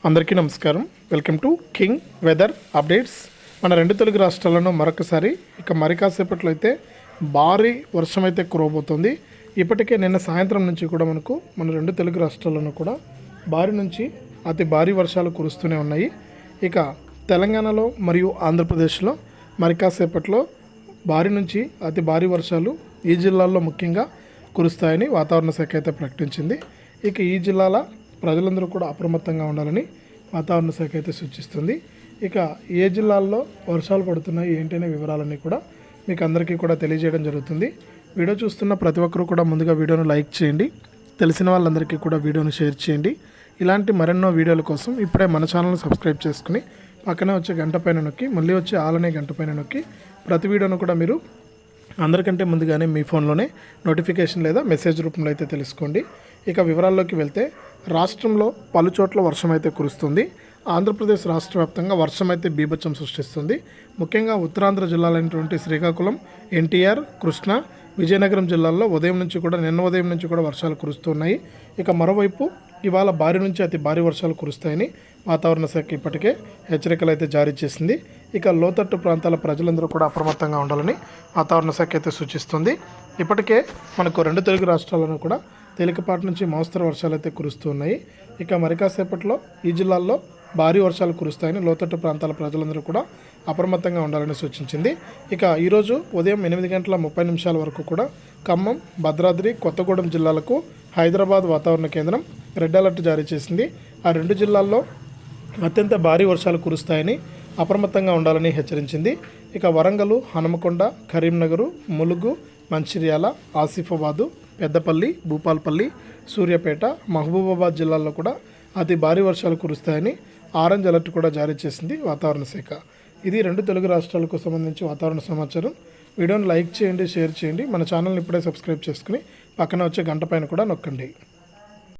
అందరికీ నమస్కారం. Welcome to king weather updates. మన రెండు తెలుగు రాష్ట్రాలను మరొకసారి మరి కాసేపట్లో అయితే భారీ వర్షం అయితే కురవబోతోంది. ఇప్పటికే నిన్న సాయంత్రం నుంచి కూడా మన రెండు తెలుగు రాష్ట్రాలను కూడా భారీ నుంచి అతి భారీ వర్షాలు కురుస్తూనే ఉన్నాయి. తెలంగాణలో మరియు ఆంధ్రప్రదేశ్లో మరి కాసేపట్లో భారీ నుంచి అతి భారీ వర్షాలు ఈ జిల్లాల్లో ముఖ్యంగా కురుస్తాయని వాతావరణ శాఖ అయితే ప్రకటించింది. ఈ జిల్లాల ప్రజలందరూ కూడా అప్రమత్తంగా ఉండాలని వాతావరణ శాఖ అయితే సూచిస్తుంది. ఏ జిల్లాల్లో వర్షాలు పడుతున్నాయి ఏంటనే వివరాలన్నీ కూడా మీకు అందరికీ కూడా తెలియజేయడం జరుగుతుంది. వీడియో చూస్తున్న ప్రతి ఒక్కరూ కూడా ముందుగా వీడియోను లైక్ చేయండి, తెలిసిన వాళ్ళందరికీ కూడా వీడియోను షేర్ చేయండి. ఇలాంటి మరెన్నో వీడియోల కోసం ఇప్పుడే మన ఛానల్ని సబ్స్క్రైబ్ చేసుకుని పక్కనే వచ్చే గంట పైన నొక్కి మళ్ళీ వచ్చే ఆలనే గంట పైన నొక్కి ప్రతి వీడియోను కూడా మీరు అందరికంటే ముందుగానే మీ ఫోన్లోనే నోటిఫికేషన్ లేదా మెసేజ్ రూపంలో అయితే తెలుసుకోండి. వివరాల్లోకి వెళ్తే రాష్ట్రంలో పలుచోట్ల వర్షం అయితే కురుస్తుంది. ఆంధ్రప్రదేశ్ రాష్ట్ర వ్యాప్తంగా వర్షం అయితే బీభత్సం సృష్టిస్తుంది. ముఖ్యంగా ఉత్తరాంధ్ర జిల్లాలైనటువంటి శ్రీకాకుళం, ఎన్టీఆర్, కృష్ణా, విజయనగరం జిల్లాల్లో నిన్న ఉదయం నుంచి కూడా వర్షాలు కురుస్తున్నాయి. మరోవైపు ఇవాళ భారీ నుంచి అతి భారీ వర్షాలు కురుస్తాయని వాతావరణ శాఖ ఇప్పటికే హెచ్చరికలు అయితే జారీ చేసింది. లోతట్టు ప్రాంతాల ప్రజలందరూ కూడా అప్రమత్తంగా ఉండాలని వాతావరణ శాఖ అయితే సూచిస్తుంది. ఇప్పటికే మనకు రెండు తెలుగు రాష్ట్రాలను కూడా తేలికపాటి నుంచి మోస్తరు వర్షాలు అయితే కురుస్తున్నాయి. మరి కాసేపట్లో ఈ జిల్లాల్లో భారీ వర్షాలు కురుస్తాయని లోతట్టు ప్రాంతాల ప్రజలందరూ కూడా అప్రమత్తంగా ఉండాలని సూచించింది. ఈరోజు ఉదయం 8:30 వరకు కూడా ఖమ్మం, భద్రాద్రి, కొత్తగూడెం జిల్లాలకు హైదరాబాద్ వాతావరణ కేంద్రం రెడ్ అలర్ట్ జారీ చేసింది. ఆ రెండు జిల్లాల్లో అత్యంత భారీ వర్షాలు కురుస్తాయని అప్రమత్తంగా ఉండాలని హెచ్చరించింది. వరంగల్, హనుమకొండ, కరీంనగర్, ములుగు, మంచిర్యాల, ఆసిఫాబాదు, పెద్దపల్లి, భూపాల్పల్లి, సూర్యాపేట, మహబూబాబాద్ జిల్లాల్లో కూడా అతి భారీ వర్షాలు కురుస్తాయని ఆరెంజ్ అలర్ట్ కూడా జారీ చేసింది వాతావరణ శాఖ. ఇది రెండు తెలుగు రాష్ట్రాలకు సంబంధించి వాతావరణ సమాచారం. వీడియోని లైక్ చేయండి, షేర్ చేయండి. మన ఛానల్ని ఇప్పుడే సబ్స్క్రైబ్ చేసుకుని పక్కన వచ్చే గంట పైన కూడా నొక్కండి.